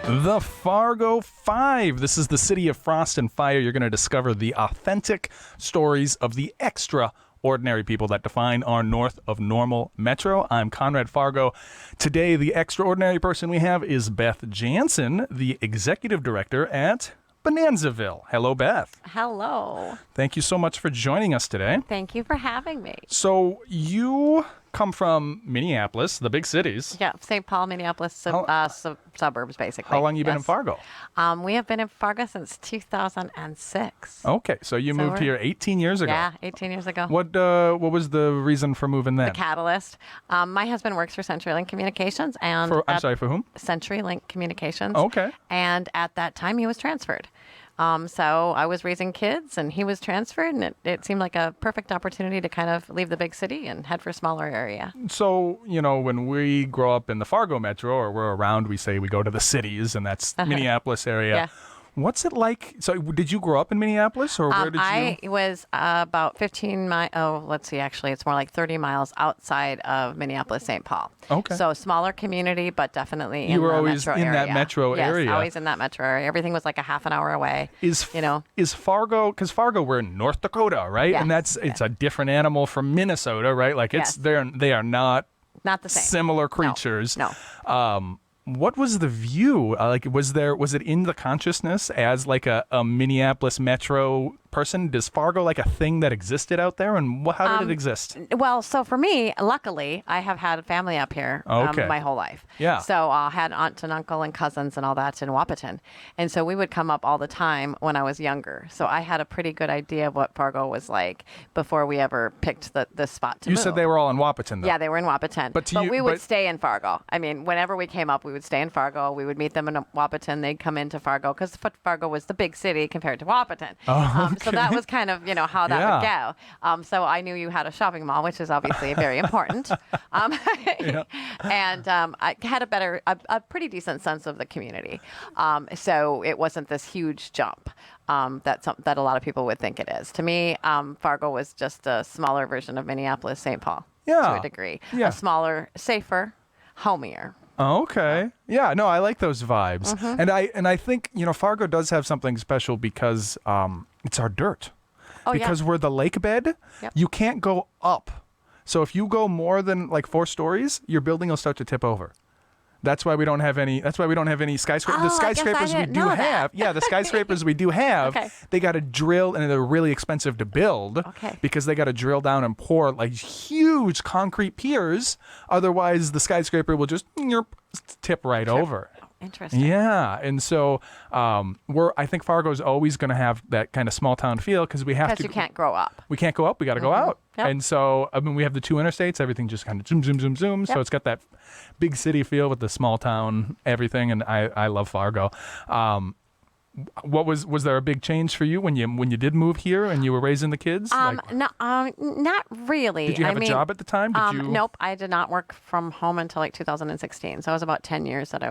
The Fargo Five. This is the city of frost and fire. You're going to discover the authentic stories of the extraordinary people that define our north of normal metro. I'm Conrad Fargo. Today, the extraordinary person we have is Beth Jansen, the executive director at Bonanzaville. Hello, Beth. Hello. Thank you so much for joining us today. Thank you for having me. So you come from Minneapolis, the big cities. Yeah, St. Paul, Minneapolis, suburbs, basically. How long you been in Fargo? We have been in Fargo since 2006. Okay, so you moved here 18 years ago. Yeah, 18 years ago. What was the reason for moving then? The catalyst. My husband works for CenturyLink Communications. And I'm sorry, for whom? CenturyLink Communications. Okay. And at that time, he was transferred. So I was raising kids, and he was transferred, and it seemed like a perfect opportunity to kind of leave the big city and head for a smaller area. So, when we grow up in the Fargo metro, or we're around, we say we go to the cities, and that's Minneapolis area. Yeah. What's it like? So did you grow up in Minneapolis, or where did you? I was about 15 miles, let's see, actually, it's more like 30 miles outside of Minneapolis-St. Paul. Okay. So smaller community, but definitely you were always metro in area. that metro area. Yes, always in that metro area. Everything was like a half an hour away. Is Fargo, because Fargo, we're in North Dakota, right? Yes. And it's a different animal from Minnesota, right? Like they are not the same. Similar creatures. No. What was the view? Was it in the consciousness as like a Minneapolis metro person? Does Fargo like a thing that existed out there, and how did it exist? Well, so for me, luckily, I have had a family up here my whole life. Yeah. So I had aunt and uncle and cousins and all that in Wapon. And so we would come up all the time when I was younger. So I had a pretty good idea of what Fargo was like before we ever picked the spot to move. You said they were all in Wapon, though. Yeah, they were in Wapon. But we would stay in Fargo. I mean, whenever we came up, we would stay in Fargo. We would meet them in Wapon. They'd come into Fargo because Fargo was the big city compared to Wapon. Okay. So that was kind of, how that would go. So I knew you had a shopping mall, which is obviously very important. And I had a pretty decent sense of the community. So it wasn't this huge jump that a lot of people would think it is. To me, Fargo was just a smaller version of Minneapolis-St. Paul to a degree. Yeah. A smaller, safer, homier. Okay. Yeah. No, I like those vibes, and I think Fargo does have something special because it's our dirt. Oh, because we're the lake bed. Yep. You can't go up. So if you go more than like 4 stories, your building will start to tip over. That's why we don't have any. That's why we don't have any skyscrapers. Oh, the skyscrapers we do have. Yeah, the skyscrapers we do have. Okay. They got to drill, and they're really expensive to build. Okay. Because they got to drill down and pour like huge concrete piers. Otherwise, the skyscraper will just tip right over. Interesting. Yeah, and so I think Fargo's always going to have that kind of small town feel because we have to. Because you can't grow up. We can't go up. We got to go out. Yep. And so we have the 2 interstates. Everything just kind of zoom, zoom, zoom, zoom. Yep. So it's got that big city feel with the small town everything. And I love Fargo. Was there a big change for you when you did move here and you were raising the kids? Not really. Did you have a job at the time? Nope, I did not work from home until like 2016. So it was about 10 years that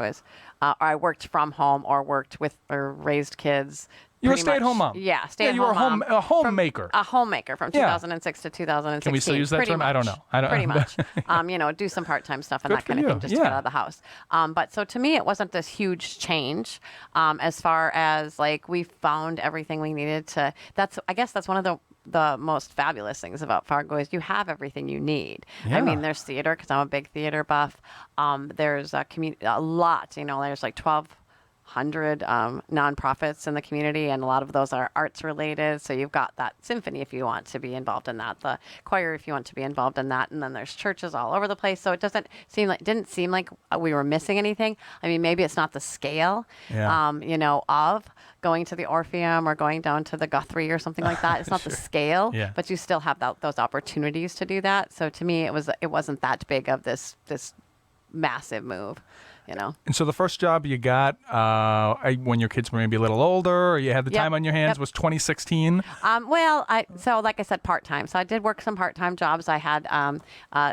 I worked from home or worked with or raised kids. You were a stay-at-home mom. Yeah, stay-at-home you were mom. A homemaker. A homemaker from 2006 to 2016. Can we still use that term? Much. I don't know. Pretty much. Do some part-time stuff and Good that kind for of you. thing just to get out of the house. But so to me, it wasn't this huge change as far as like we found everything we needed to. I guess that's one of the most fabulous things about Fargo is you have everything you need. Yeah. I mean, there's theater because I'm a big theater buff. There's a lot. There's like 1,200 nonprofits in the community, and a lot of those are arts related. So you've got that symphony if you want to be involved in that, the choir if you want to be involved in that, and then there's churches all over the place. So it didn't seem like we were missing anything. I mean, maybe it's not the scale, of going to the Orpheum or going down to the Guthrie or something like that. It's not the scale, but you still have those opportunities to do that. So to me, it wasn't that big of this massive move. And so the first job you got when your kids were maybe a little older, or you had the time on your hands, was 2016? So like I said, part-time. So I did work some part-time jobs. I had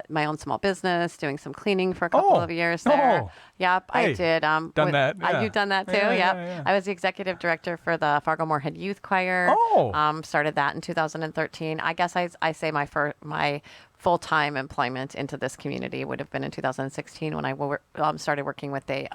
my own small business, doing some cleaning for a couple of years there. Oh. Yep, Hey, I did. done that. Yeah. You've done that too. Yeah. I was the executive director for the Fargo Moorhead Youth Choir. Oh. Started that in 2013. I guess I say my full-time employment into this community would have been in 2016 when I started working with a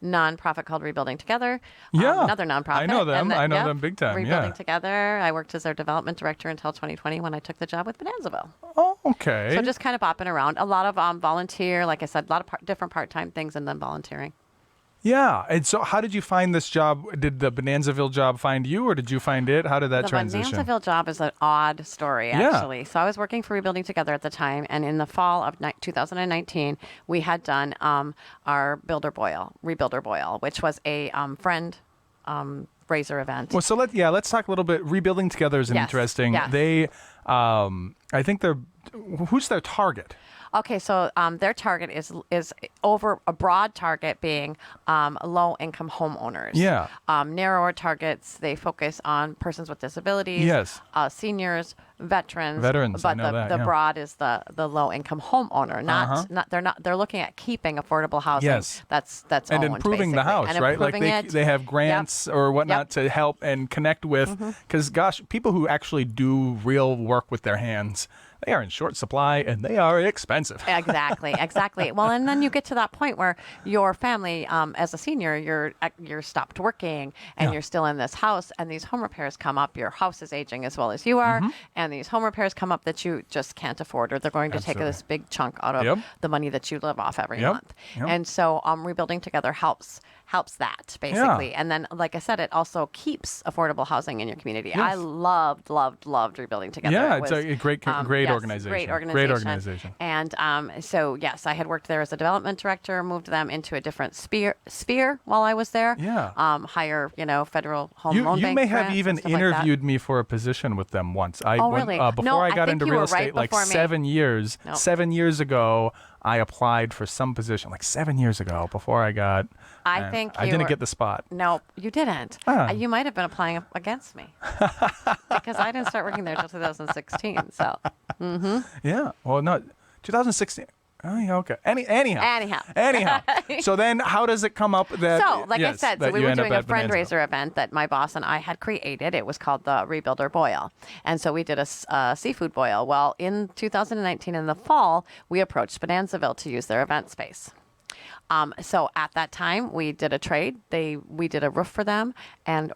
nonprofit called Rebuilding Together. Yeah. Another nonprofit. I know them. I know them big time. Rebuilding Together. I worked as their development director until 2020 when I took the job with Bonanzaville. Oh, okay. So just kind of bopping around. A lot of volunteer, like I said, a lot of different part-time things and then volunteering. Yeah. And so how did you find this job? Did the Bonanzaville job find you, or did you find it? How did that transition? The Bonanzaville job is an odd story, actually. So I was working for Rebuilding Together at the time, and in the fall of 2019, we had done our Rebuilder Boil, which was a friend raiser event. Well, so let's talk a little bit. Rebuilding Together is an interesting. Yes. They, I think who's their target? Okay, so their target is over a broad target being low-income homeowners. Yeah. Narrower targets, they focus on persons with disabilities. Yes. Seniors, veterans. Veterans, But I know that, the yeah. broad is the low-income homeowner. They're looking at keeping affordable housing. Yes. That's And owned, improving the basically. house, And right? Like improving they have grants or whatnot to help and connect with. Because gosh, people who actually do real work with their hands, they are in short supply and they are expensive. Exactly. Well, and then you get to that point where your family, as a senior, you're stopped working and you're still in this house, and these home repairs come up. Your house is aging as well as you are, and these home repairs come up that you just can't afford, or they're going to take this big chunk out of the money that you live off every month. And so, Rebuilding Together helps that basically. And then, like I said, it also keeps affordable housing in your community. I loved Rebuilding Together. Yeah, It it's was, a great organization. Great organization. And so, yes, I had worked there as a development director, moved them into a different sphere while I was there. Yeah. Higher, federal home loan You bank may have grants even and stuff like that. interviewed me for a position with them once. Really? Before No, I got think into you real were estate, right like before me. 7 years. Nope. 7 years ago, I applied for some position, like 7 years ago, before I got. I think I you didn't were- get the spot. No, you didn't. You might have been applying against me because I didn't start working there until 2016. So, Yeah. Well, no, 2016. Oh, yeah, okay. Anyhow. So then, how does it come up that? So, like I said, that we you were end up doing a at Bonanzaville? fundraiser event that my boss and I had created. It was called the Rebuilder Boil. And so we did a seafood boil. Well, in 2019 in the fall, we approached Bonanzaville to use their event space. So at that time, we did a trade. We did a roof for them, and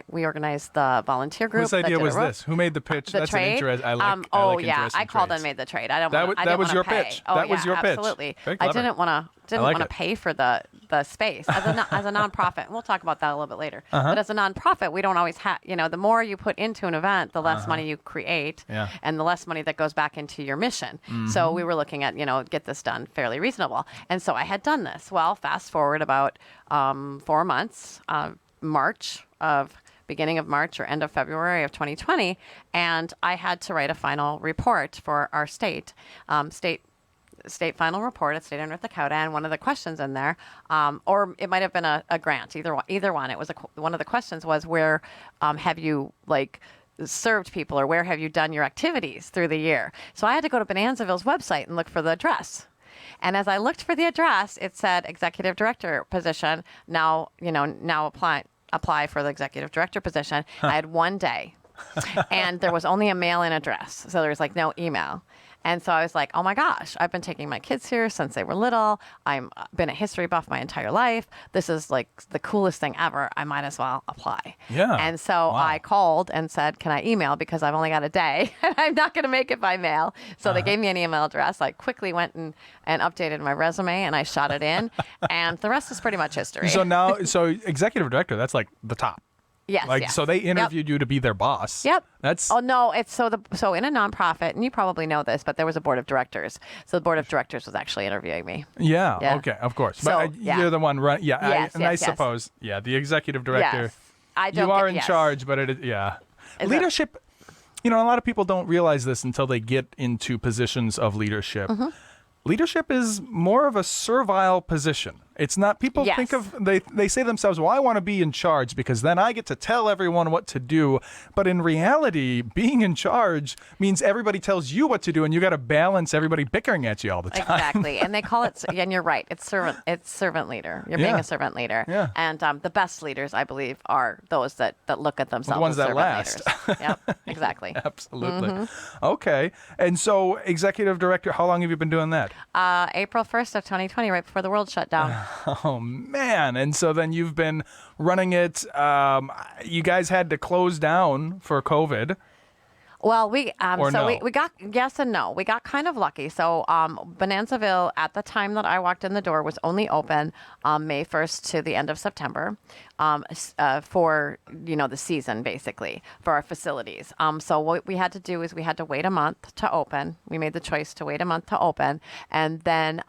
we organized the volunteer group. Whose that idea did a was roof. this? Who made the pitch? The That's trade? an interest. I like interesting I called trades. and made the trade. I That didn't was wanna your pay. pitch. Oh, That was your pitch. Absolutely. Very I clever. didn't want I like to it. pay for the space as a nonprofit. And we'll talk about that a little bit later. But as a nonprofit, we don't always have. The more you put into an event, the less money you create, and the less money that goes back into your mission. So we were looking at get this done fairly reasonable. And so I had done this. Well, fast forward about 4 months, beginning of March or end of February of 2020, and I had to write a final report for our state final report at State of North Dakota, and one of the questions in there, or it might have been a grant, either one. It was one of the questions was where have you served people, or where have you done your activities through the year? So I had to go to Bonanzaville's website and look for the address. And as I looked for the address, it said executive director position. Now apply for the executive director position. I had 1 day, and there was only a mail-in address, so there was no email. And so I was like, oh my gosh, I've been taking my kids here since they were little. I've been a history buff my entire life. This is the coolest thing ever. I might as well apply. Yeah. And so I called and said, can I email? Because I've only got a day and I'm not going to make it by mail. So they gave me an email address. I quickly went and updated my resume, and I shot it in. And the rest is pretty much history. So executive director, that's like the top. Yes, yes. So they interviewed you to be their boss. Yep. That's. Oh no, it's so in a nonprofit, and you probably know this, but there was a board of directors. So the board of directors was actually interviewing me. Yeah. Yeah. Okay. Of course. So, But you're the one run. Yeah. Yes, I yes. suppose. Yeah. The executive director. Yes. I don't You are get- in yes. charge, but it is. Yeah. Is Leadership. A lot of people don't realize this until they get into positions of leadership. Leadership is more of a servile position. It's not, people Yes. think of, they say to themselves, well, I want to be in charge because then I get to tell everyone what to do. But in reality, being in charge means everybody tells you what to do and you got to balance everybody bickering at you all the time. Exactly. And they call it, and you're right, it's servant leader. You're being Yeah. a servant leader. Yeah. And the best leaders, I believe, are those that look at themselves ones as that servant last. leaders. Yep, exactly. Absolutely. Okay. And so, executive director, how long have you been doing that? April 1st of 2020, right before the world shut down. Oh, man. And so then you've been running it. You guys had to close down for COVID. Well, Or so no? we got yes and no. We got kind of lucky. So Bonanzaville, at the time that I walked in the door, was only open May 1st to the end of September for the season, basically, for our facilities. So what we had to do is we had to wait a month to open. We made the choice to wait a month to open, and then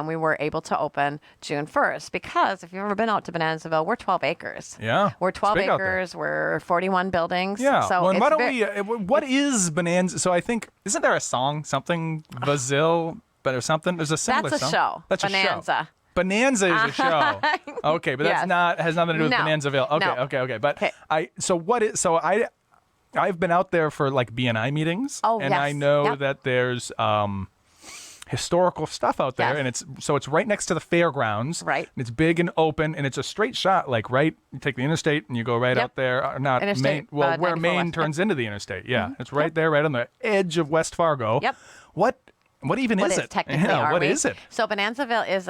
we were able to open June 1st, because if you've ever been out to Bonanzaville, we're 12 acres. Yeah. We're 12 It's big out there. acres. We're 41 buildings. Yeah. So well, and it's why don't we, what is Bonanza? So I think, isn't there a song, something, Bazil, or something? There's a similar That's a song. show. That's a show. Bonanza. Bonanza is a show. Okay, but that's Yes. has nothing to do with No. Bonanzaville. Okay, No. okay. But Okay. I've been out there for like BNI meetings. Oh, and I yes. know Yep. that there's historical stuff out there, Yes. and it's right next to the fairgrounds. Right. And it's big and open, and it's a straight shot. Like you take the interstate and you go right Yep. out there. Or not Interstate, Main. Well, where 94 Main West. turns into the interstate. Yeah, it's right there, right on the edge of West Fargo. Yep. What even What is is it? technically Yeah, are what we? is it? So Bonanzaville is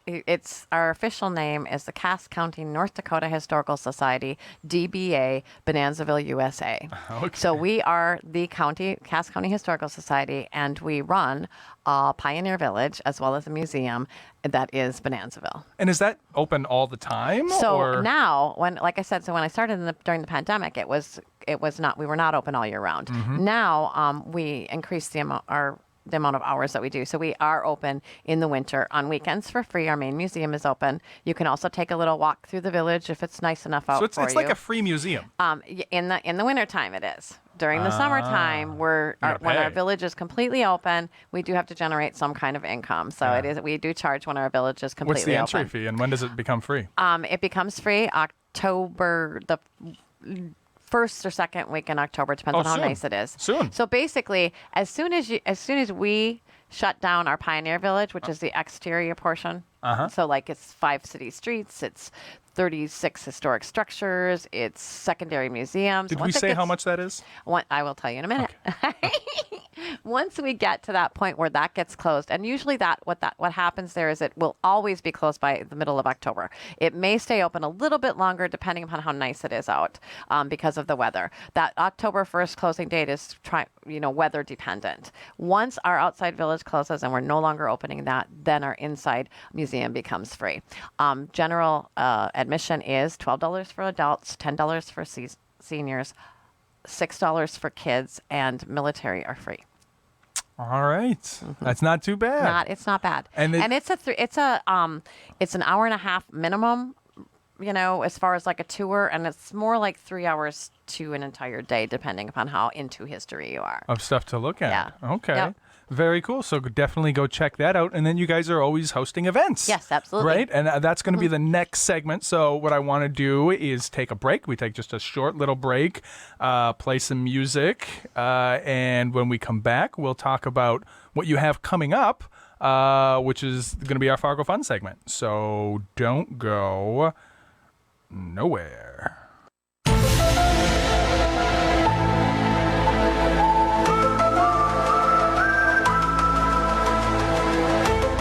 it's our official name is the Cass County North Dakota Historical Society, DBA, Bonanzaville, USA. Okay. So we are the Cass County Historical Society, and we run Pioneer Village as well as a museum that is Bonanzaville. And is that open all the time? So or? now, when I started during the pandemic, it was not, we were not open all year round. Mm-hmm. Now we increased the amount of hours that we do. So we are open in the winter on weekends for free. Our main museum is open. You can also take a little walk through the village if it's nice enough out So it's for you. like a free museum. In the wintertime it is. During the summertime, when gotta our pay. village is completely open, we do have to generate some kind of income. So we do charge when our village is completely What's the entry open. fee, and when does it become free? It becomes free October, the first or second week in October, depends on how soon. nice it is. Soon. So basically, as soon as we shut down our Pioneer Village, which is the exterior portion, so like it's 5 city streets, it's 36 historic structures, it's secondary museums. Did we Once it say how gets- much that is? I will tell you in a minute. Once we get to that point where that gets closed, and usually what happens there is it will always be closed by the middle of October. It may stay open a little bit longer depending upon how nice it is out because of the weather. That October 1st closing date is weather dependent. Once our outside village closes and we're no longer opening that, then our inside museum becomes free. General admission is $12 for adults, $10 for seniors, $6 for kids, and military are free. All right. That's not too bad. It's not bad. And it's an hour and a half minimum, as far as like a tour, and it's more like 3 hours to an entire day, depending upon how into history you are. Of stuff to look at. Yeah. Okay. Yep. Very cool. So definitely go check that out. And then you guys are always hosting events. Yes, absolutely. Right? And that's going to be the next segment. So what I want to do is take a break. We take just a short little break, play some music. And when we come back, we'll talk about what you have coming up, which is going to be our Fargo Fun segment. So don't go nowhere.